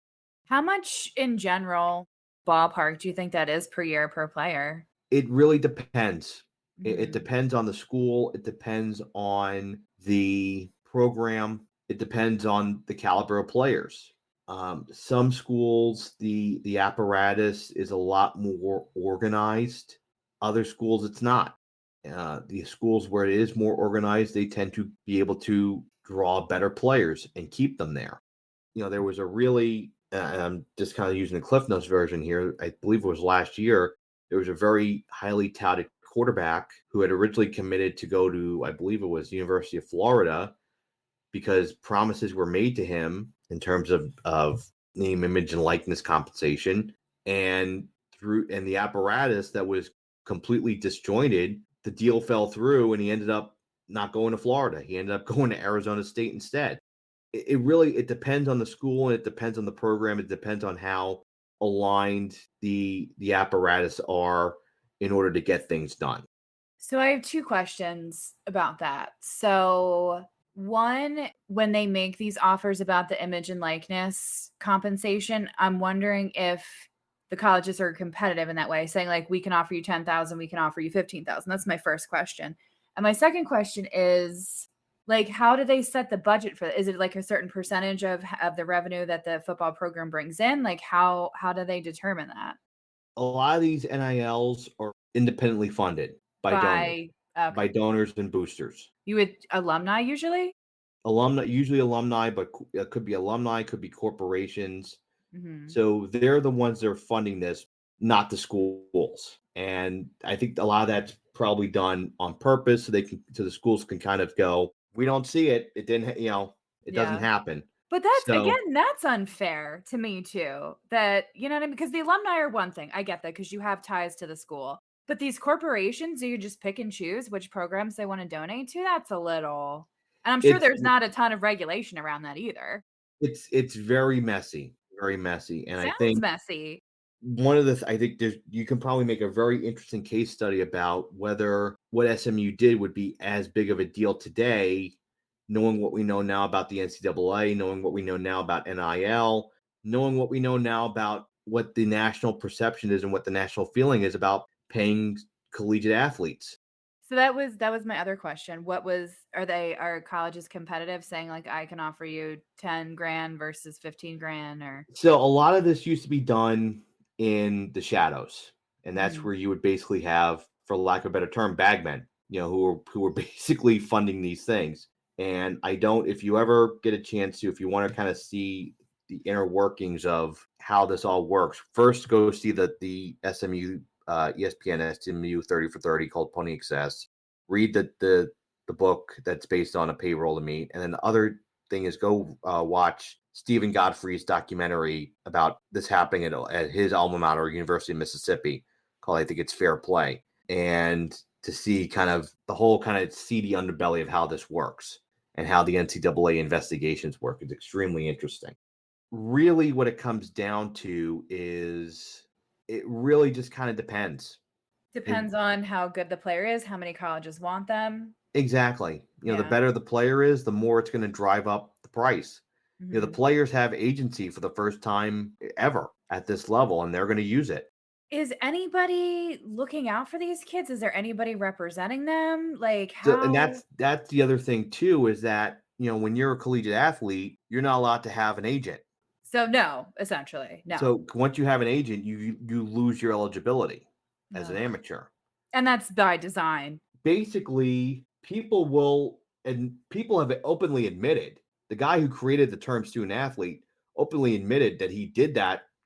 How much in general ballpark do you think that is per year per player? It really depends. It Mhm. depends on the school. It depends on the program. It depends on the caliber of players. Some schools, the apparatus is a lot more organized. Other schools, it's not. The schools where it is more organized, they tend to be able to draw better players and keep them there. There was a really, and I'm just kind of using the Cliff Notes version here. I believe it was last year. There was a very highly touted quarterback who had originally committed to go to, I believe it was University of Florida, because promises were made to him in terms of name, image, and likeness compensation, and the apparatus that was completely disjointed, the deal fell through, and he ended up not going to Florida. He ended up going to Arizona State instead. It really it depends on the school, and it depends on the program. It depends on how aligned the apparatus are in order to get things done. So I have two questions about that. So, one, when they make these offers about the image and likeness compensation, I'm wondering if the colleges are competitive in that way, saying like we can offer you 10,000, we can offer you 15,000. That's my first question. And my second question is like how do they set the budget for it? Is it like a certain percentage of the revenue that the football program brings in? Like how do they determine that? A lot of these NILs are independently funded by donors, By okay. by donors and boosters. You would alumni usually? Alumni, usually alumni, but it could be alumni, could be corporations. Mhm. So they're the ones that are funding this, not the schools. And I think a lot of that's probably done on purpose so the schools can kind of go, we don't see it. It didn't, it doesn't Yeah. happen. But that's So again, that's unfair to me too. That you know what I mean? Because the alumni are one thing. I get that because you have ties to the school. But these corporations, you just pick and choose which programs they want to donate to. That's a little, and I'm sure it's there's not a ton of regulation around that either. it's very messy, very messy. And I Sounds think messy. one of the I think there's you can probably make a very interesting case study about whether what SMU did would be as big of a deal today, knowing what we know now about the NCAA, knowing what we know now about NIL, knowing what we know now about what the national perception is and what the national feeling is about paying collegiate athletes. So that was my other question. What was are colleges competitive saying like I can offer you 10 grand versus 15 grand or So a lot of this used to be done in the shadows, and that's Mhm. where you would basically have, for lack of a better term, bagmen, who are basically funding these things. And I don't, if you ever get a chance to, if you want to kind of see the inner workings of how this all works, first go see the SMU ESPN SMU 30 for 30 called Pony Excess. Read the book that's based on a payroll to meet, and then the other thing is go watch Stephen Godfrey's documentary about this happening at his alma mater, University of Mississippi, called I think it's Fair Play, and to see kind of the whole kind of seedy underbelly of how this works and how the NCAA investigations work is extremely interesting. Really, what it comes down to is it really just kind of depends. It Depends on how good the player is, how many colleges want them. Exactly. The Yeah. better the player is, the more it's going to drive up the price. The Mhm. players have agency for the first time ever at this level, and they're going to use it. Is anybody looking out for these kids? Is there anybody representing them? Like So, and how that's the other thing too is that when you're a collegiate athlete, you're not allowed to have an agent. so no, essentially. No. So once you have an agent, you lose your eligibility as an Ugh. amateur. And that's by design. Basically, people have openly admitted, the guy who created the term student athlete openly admitted that he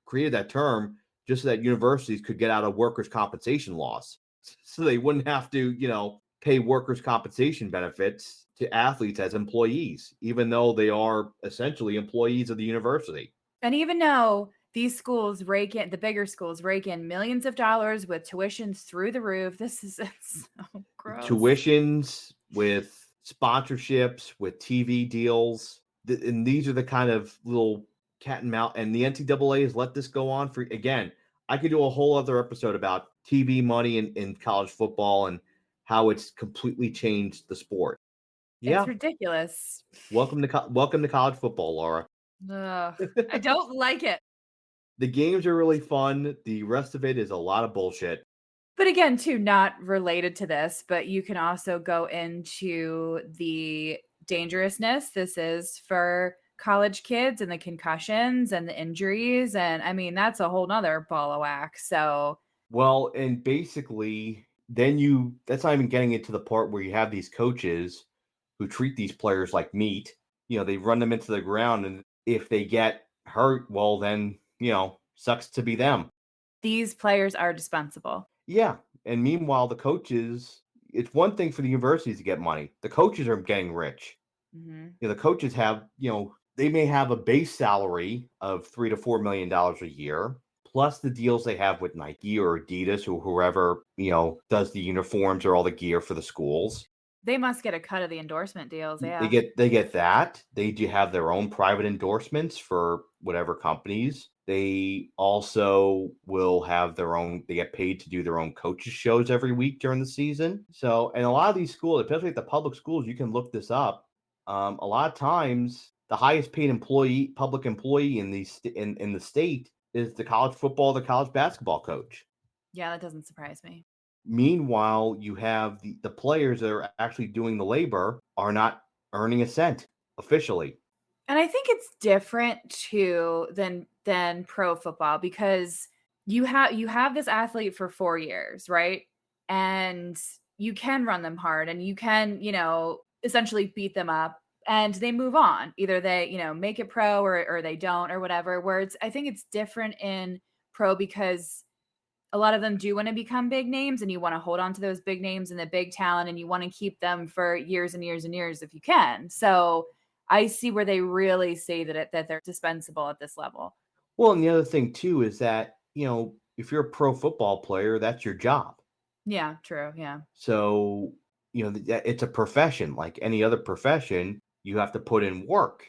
created that term just so that universities could get out of workers' compensation laws. So they wouldn't have to, pay workers' compensation benefits to athletes as employees, even though they are essentially employees of the university. And even though these schools rake in the bigger schools rake in millions of dollars with tuitions through the roof. This is so gross. Tuitions, with sponsorships, with TV deals, and these are the kind of little cat and mouse. And the NCAA has let this go on for again. I could do a whole other episode about TV money in college football and how it's completely changed the sport. It's Yeah, ridiculous. welcome to college football, Laura. Ugh, I don't like it. The games are really fun. The rest of it is a lot of bullshit. But again, too, not related to this, but you can also go into the dangerousness this is for college kids and the concussions and the injuries. And I mean, that's a whole nother ball of wax. So Well, and basically, that's not even getting into the part where you have these coaches who treat these players like meat. They run them into the ground, and if they get hurt, well, then, sucks to be them. these players are dispensable. Yeah. And meanwhile, it's one thing for the universities to get money. The coaches are getting rich. Mhm. The coaches have, they may have a base salary of $3 to $4 million a year, plus the deals they have with Nike or Adidas or whoever, does the uniforms or all the gear for the schools. They must get a cut of the endorsement deals. They Yeah. get they get that. They do have their own private endorsements for whatever companies. They also will have their own, they get paid to do their own coaches shows every week during the season. So, and a lot of these schools, especially at the public schools, you can look this up. A lot of times the highest paid public employee in the state is the college football, the college basketball coach. Yeah, that doesn't surprise me. Meanwhile, you have the players that are actually doing the labor are not earning a cent officially. And I think it's different too than pro football because you have this athlete for 4 years, right? And you can run them hard and you can, essentially beat them up and they move on. Either they, make it pro or they don't or whatever. Where I think it's different in pro because a lot of them do want to become big names and you want to hold on to those big names and the big talent and you want to keep them for years and years and years if you can. So I see where they really say that they're dispensable at this level. Well, and the other thing too is that, if you're a pro football player, that's your job. Yeah, true. Yeah. So, it's a profession like any other profession. You have to put in work.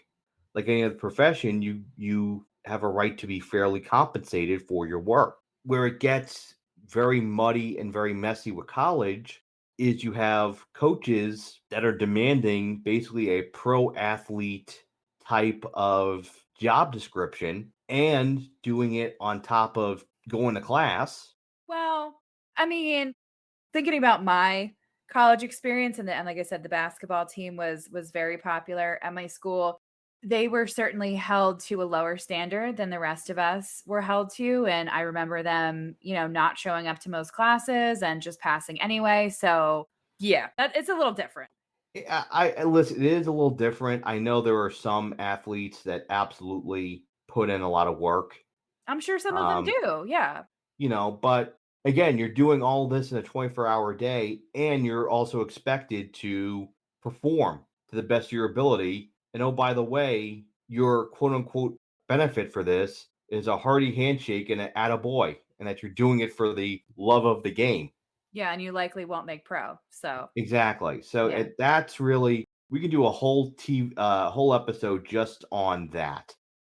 Like any other profession, you have a right to be fairly compensated for your work. Where it gets very muddy and very messy with college is you have coaches that are demanding basically a pro athlete type of job description and doing it on top of going to class. Well, I mean, thinking about my college experience and like I said, the basketball team was very popular at my school. They were certainly held to a lower standard than the rest of us were held to. And I remember them, not showing up to most classes and just passing anyway. So yeah, it's a little different. I listen, it is a little different. I know there are some athletes that absolutely put in a lot of work. I'm sure some of them Um, do. Yeah. but again, you're doing all this in a 24-hour day and you're also expected to perform to the best of your ability. And oh, by the way, your quote unquote benefit for this is a hearty handshake and an attaboy, and that you're doing it for the love of the game. Yeah. And you likely won't make pro. So Exactly. So yeah. that's really, we can do a whole episode just on that.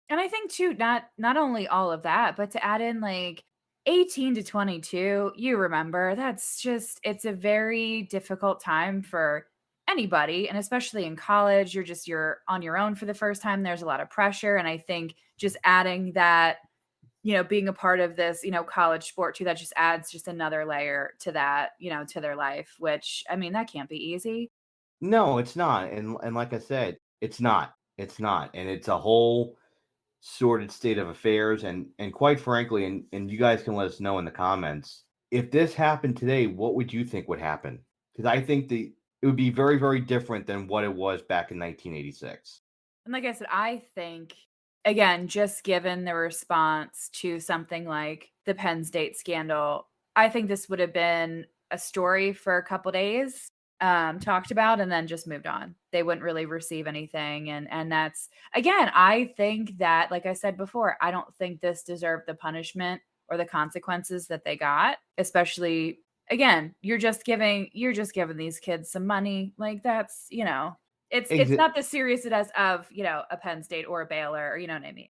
And I think too, not only all of that, but to add in like 18 to 22, you remember, it's a very difficult time for anybody. And especially in college, you're on your own for the first time. There's a lot of pressure. And I think just adding that, being a part of this, college sport too, that just adds just another layer to that, to their life, which I mean, that can't be easy. No, it's not. And like I said, it's not. It's not. And it's a whole sordid state of affairs. And quite frankly, and you guys can let us know in the comments, if this happened today, what would you think would happen? Because I think it would be very, very different than what it was back in 1986. And like I said, I think, again, just given the response to something like the Penn State scandal, I think this would have been a story for a couple days, talked about, and then just moved on. They wouldn't really receive anything. And that's, again, I think that, like I said before, I don't think this deserved the punishment or the consequences that they got, especially again, you're just giving these kids some money. Like that's, it's Exa- not the serious it is of, a Penn State or a Baylor or you know what I mean?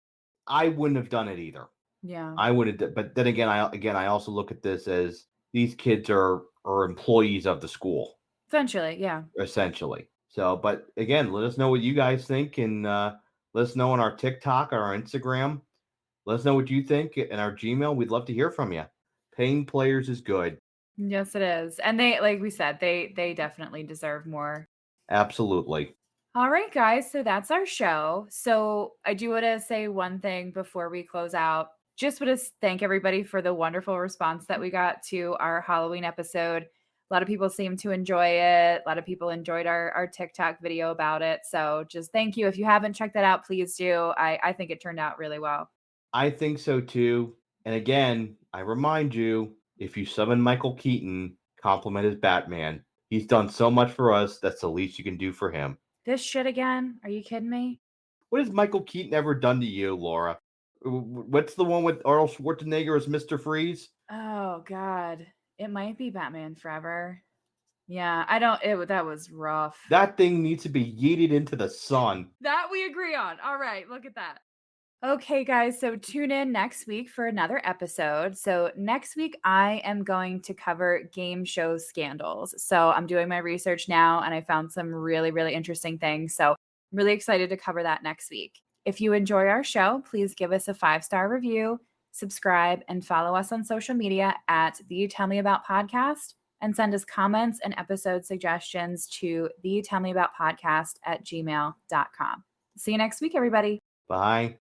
I wouldn't have done it either. Yeah. I would have, but then again, I also look at this as these kids are employees of the school, Essentially, yeah. essentially. So, but again, let us know what you guys think, and let us know on our TikTok or our Instagram. Let us know what you think in our Gmail. We'd love to hear from you. Paying players is good. Yes, it is. And they like we said, they definitely deserve more. Absolutely. All right, guys. So that's our show. So I do want to say one thing before we close out. Just want to thank everybody for the wonderful response that we got to our Halloween episode. A lot of people seem to enjoy it. A lot of people enjoyed our TikTok video about it. So just thank you. If you haven't checked that out, please do. I think it turned out really well. I think so too. And again, I remind you, if you summon Michael Keaton, compliment his Batman. He's done so much for us. That's the least you can do for him. This shit again? Are you kidding me? What has Michael Keaton ever done to you, Laura? What's the one with Arnold Schwarzenegger as Mr. Freeze? Oh God. It might be Batman Forever. Yeah, I don't that was rough. That thing needs to be yeeted into the sun. That we agree on. All right, look at that. Okay, guys, so tune in next week for another episode. So, next week, I am going to cover game show scandals. So, I'm doing my research now and I found some really, really interesting things. So, I'm really excited to cover that next week. If you enjoy our show, please give us a 5-star review, subscribe, and follow us on social media at the Tell Me About Podcast, and send us comments and episode suggestions to the Tell Me About Podcast at gmail.com. See you next week, everybody. Bye.